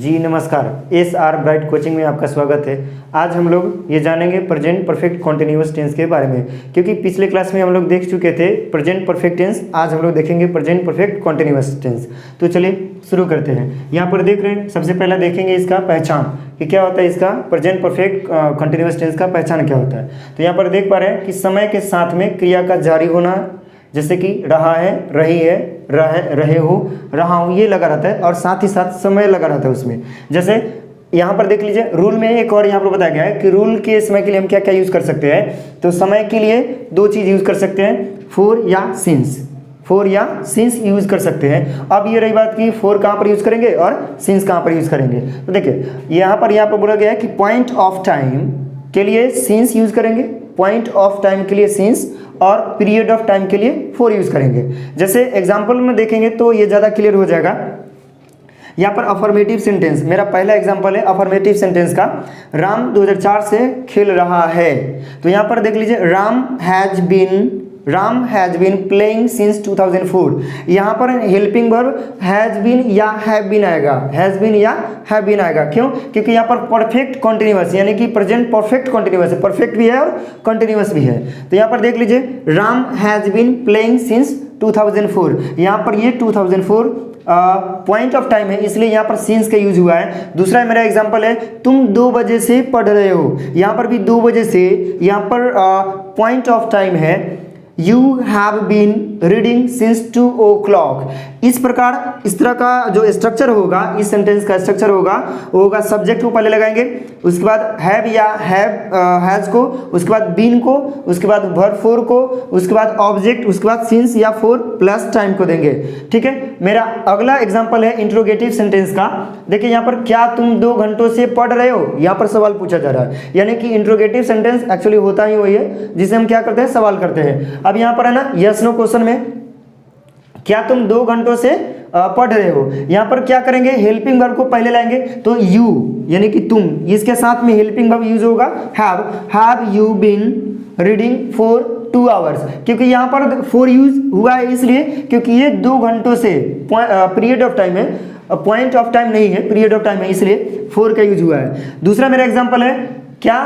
जी नमस्कार, S R bright coaching में आपका स्वागत है। आज हम लोग ये जानेंगे प्रेजेंट परफेक्ट कॉन्टिन्यूअस टेंस के बारे में, क्योंकि पिछले क्लास में हम लोग देख चुके थे प्रेजेंट परफेक्ट टेंस। आज हम लोग देखेंगे प्रेजेंट परफेक्ट कॉन्टिन्यूअस टेंस। तो चलिए शुरू करते हैं। यहाँ पर देख रहे हैं, सबसे पहला देखेंगे इसका पहचान कि क्या होता है। इसका प्रेजेंट परफेक्ट कॉन्टिन्यूअस टेंस का पहचान क्या होता है। तो यहाँ पर देख पा रहे हैं कि समय के साथ में क्रिया का जारी होना, जैसे कि रहा है, रही है, रहे हो, रहा हूँ, ये लगा रहता है और साथ ही साथ समय लगा रहता है उसमें। जैसे यहाँ पर देख लीजिए, रूल में एक और यहाँ पर बताया गया है कि रूल के समय के लिए हम क्या क्या यूज़ कर सकते हैं। तो समय के लिए दो चीज़ यूज़ कर सकते हैं, फोर या सिंस। फोर या सिंस यूज़ कर सकते हैं। अब ये रही बात कि फोर कहाँ पर यूज़ करेंगे और सिंस कहाँ पर यूज़ करेंगे। तो देखिए यहाँ पर बोला गया है कि पॉइंट ऑफ टाइम के लिए सिंस यूज़ करेंगे, पॉइंट ऑफ टाइम के लिए सिंस, और पीरियड ऑफ टाइम के लिए फोर यूज़ करेंगे। जैसे एग्जाम्पल में देखेंगे तो ये ज़्यादा क्लियर हो जाएगा। यहाँ पर अफर्मेटिव सेंटेंस, मेरा पहला एग्जाम्पल है अफर्मेटिव सेंटेंस का। राम 2004 से खेल रहा है। तो यहाँ पर देख लीजिए, Ram has been playing since 2004। यहाँ पर हेल्पिंग वर्ब हैज़ बीन या हैव बीन आएगा, हैज़ बीन या हैव बीन आएगा। क्यों? क्योंकि यहाँ पर परफेक्ट कॉन्टिन्यूअस यानी कि प्रेजेंट परफेक्ट कॉन्टिन्यूअस है, परफेक्ट भी है और कॉन्टिन्यूअस भी है। तो यहाँ पर देख लीजिए, Ram has been playing since 2004। यहाँ पर ये 2004 पॉइंट ऑफ टाइम है, इसलिए यहाँ पर सिंस का यूज हुआ है। दूसरा मेरा एग्जांपल है, तुम 2 बजे से पढ़ रहे हो। यहाँ पर भी 2 बजे से, यहाँ पर पॉइंट ऑफ टाइम है। You have been reading since 2 o'clock। इस तरह का जो स्ट्रक्चर होगा, इस सेंटेंस का स्ट्रक्चर होगा, वो होगा सब्जेक्ट को पहले लगाएंगे, उसके बाद हैव या हैज को, उसके बाद बीन को, उसके बाद वर्ब फोर को, उसके बाद ऑब्जेक्ट, उसके बाद सिंस या फोर प्लस टाइम को देंगे। ठीक है। मेरा अगला एग्जांपल है इंट्रोगेटिव सेंटेंस का। देखिए यहाँ पर, क्या तुम 2 घंटों से पढ़ रहे हो, यहाँ पर सवाल पूछा जा रहा है। यानी कि इंट्रोगेटिव सेंटेंस एक्चुअली होता ही वही है जिसे हम क्या करते हैं, सवाल करते हैं। अब यहाँ पर है ना, यस नो क्वेश्चन में, क्या तुम 2 घंटों से पढ़ रहे हो, यहाँ पर क्या करेंगे, हेल्पिंग वर्ब को पहले लाएंगे। तो यू यानी कि तुम, इसके साथ में हेल्पिंग वर्ब यूज होगा have you been reading for 2 hours. क्योंकि यहाँ पर 4 यूज हुआ है, इसलिए क्योंकि ये 2 घंटों से पीरियड ऑफ टाइम है, पॉइंट ऑफ टाइम नहीं है, पीरियड ऑफ टाइम है, इसलिए 4 का यूज हुआ है। दूसरा मेरा एग्जाम्पल है, क्या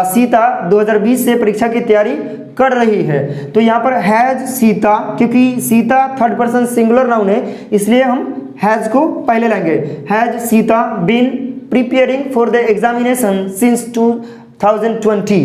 सीता 2020 से परीक्षा की तैयारी कर रही है। तो यहाँ पर हैज सीता, क्योंकि Sita third person singular noun है, इसलिए हम हैज को पहले लाएंगे। Has Sita been preparing for the examination since 2020,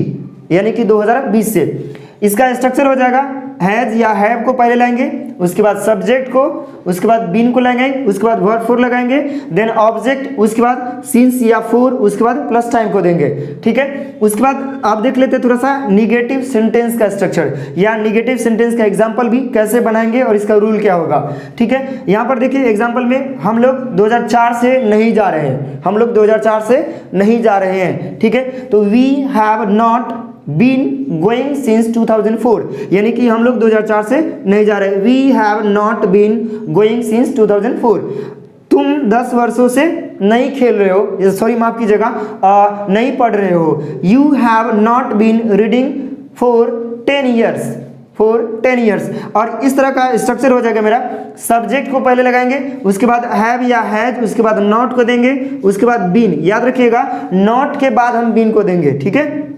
यानी कि 2020 से। इसका स्ट्रक्चर हो जाएगा, हैज या हैव को पहले लाएंगे, उसके बाद सब्जेक्ट को, उसके बाद बीन को लगाएंगे, उसके बाद वर्ब फोर लगाएंगे, देन ऑब्जेक्ट, उसके बाद सिंस या फोर, उसके बाद प्लस टाइम को देंगे। ठीक है। उसके बाद आप देख लेते हैं थोड़ा सा निगेटिव सेंटेंस का स्ट्रक्चर या निगेटिव सेंटेंस का एग्जांपल भी कैसे बनाएंगे और इसका रूल क्या होगा। ठीक है। यहाँ पर देखिए एग्जाम्पल में, हम लोग 2004 से नहीं जा रहे हैं, हम लोग 2004 से नहीं जा रहे हैं। ठीक है। तो we have not been going since 2004, यानी कि हम लोग 2004 से नहीं जा रहे। We have not been going since 2004। तुम 10 वर्षों से नहीं खेल रहे हो, सॉरी माफ कीजिएगा, नहीं पढ़ रहे हो। You have not been reading for 10 years, for 10 years. और इस तरह का स्ट्रक्चर हो जाएगा मेरा, सब्जेक्ट को पहले लगाएंगे, उसके बाद हैव या हैज, उसके बाद नॉट को देंगे, उसके बाद बीन। याद रखिएगा, नॉट के बाद हम बीन को देंगे। ठीक है।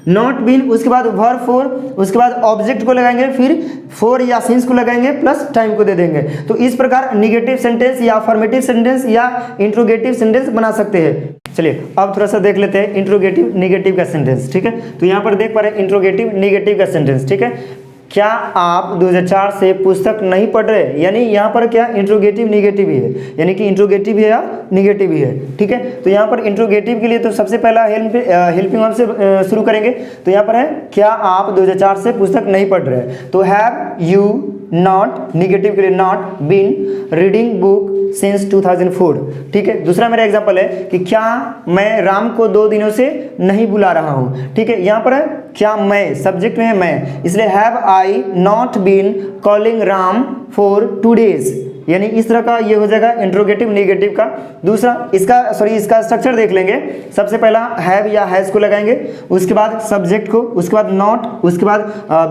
नॉट बीन, उसके बाद वर्ब फोर, उसके बाद ऑब्जेक्ट को लगाएंगे, फिर फोर या सिंस को लगाएंगे, प्लस टाइम को दे देंगे। तो इस प्रकार निगेटिव सेंटेंस या अफर्मेटिव सेंटेंस या इंट्रोगेटिव सेंटेंस बना सकते हैं। चलिए अब थोड़ा सा देख लेते हैं इंट्रोगेटिव निगेटिव का सेंटेंस। ठीक है। तो यहाँ पर देख पा रहे हैं इंट्रोगेटिव निगेटिव का सेंटेंस। ठीक है। क्या आप 2004 से पुस्तक नहीं पढ़ रहे, यानी यहाँ पर क्या इंट्रोगेटिव निगेटिव ही है, यानी कि इंट्रोगेटिव भी है या निगेटिव भी है। ठीक है। तो यहाँ पर इंट्रोगेटिव के लिए तो सबसे पहला हेल्पिंग वर्ब से शुरू करेंगे। तो यहाँ पर है, क्या आप 2004 से पुस्तक नहीं पढ़ रहे। तो हैव यू नॉट, निगेटिव के लिए not been reading book since 2004। ठीक है। दूसरा मेरा एग्जांपल है कि क्या मैं राम को 2 दिनों से नहीं बुला रहा हूँ। ठीक है। यहाँ पर है, क्या मैं, सब्जेक्ट में है मैं, इसलिए have I not been calling Ram for 2 days। यानी इस तरह का ये हो जाएगा इंट्रोगेटिव नेगेटिव का। दूसरा इसका स्ट्रक्चर देख लेंगे। सबसे पहला हैव या हैज को लगाएंगे, उसके बाद सब्जेक्ट को, उसके बाद नॉट, उसके बाद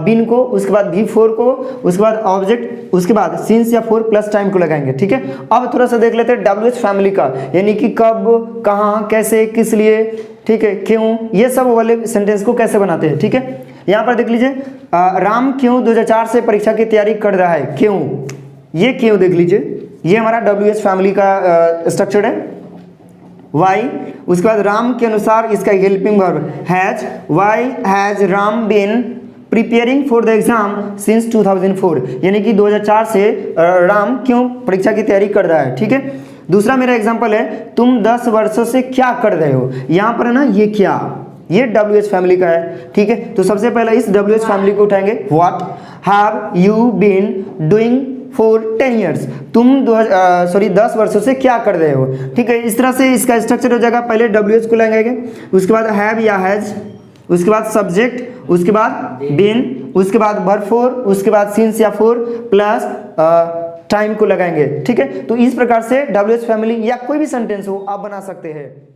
बीन को, उसके बाद बिफोर को, उसके बाद ऑब्जेक्ट, उसके बाद सिंस या फॉर प्लस टाइम को लगाएंगे। ठीक है, अब थोड़ा सा देख लेते हैं WH फैमिली का, यानी कि कब, कहाँ, कैसे, किस लिए, ठीक है, क्यों, ये सब वाले सेंटेंस को कैसे बनाते हैं। ठीक है, यहाँ पर देख लीजिए, राम क्यों 2004 से परीक्षा की तैयारी कर रहा है, क्यों, ये क्यों देख लीजिए, ये हमारा WH फैमिली का स्ट्रक्चर है। वाई, उसके बाद राम के अनुसार इसका helping verb has, why has Ram been preparing for the exam since 2004, यानी कि 2004 से राम क्यों परीक्षा की तैयारी कर रहा है। ठीक है, दूसरा मेरा एग्जांपल है, तुम 10 वर्षों से क्या कर रहे हो, यहाँ पर है ना ये क्या, ये WH फैमिली का है। ठीक है, तो सबसे पहले इस WH फैमिली को उठाएंगे, what have you been doing for 10 years, तुम 10 वर्षों से क्या कर रहे हो। ठीक है, इस तरह से इसका स्ट्रक्चर हो जाएगा। पहले WH को लगाएंगे, उसके बाद हैव या हैज, उसके बाद सब्जेक्ट, उसके बाद बीन, उसके बाद वर्ब फॉर, उसके बाद सिंस या फॉर प्लस टाइम को लगाएंगे। ठीक है, तो इस प्रकार से WH फैमिली या कोई भी सेंटेंस हो आप बना सकते हैं।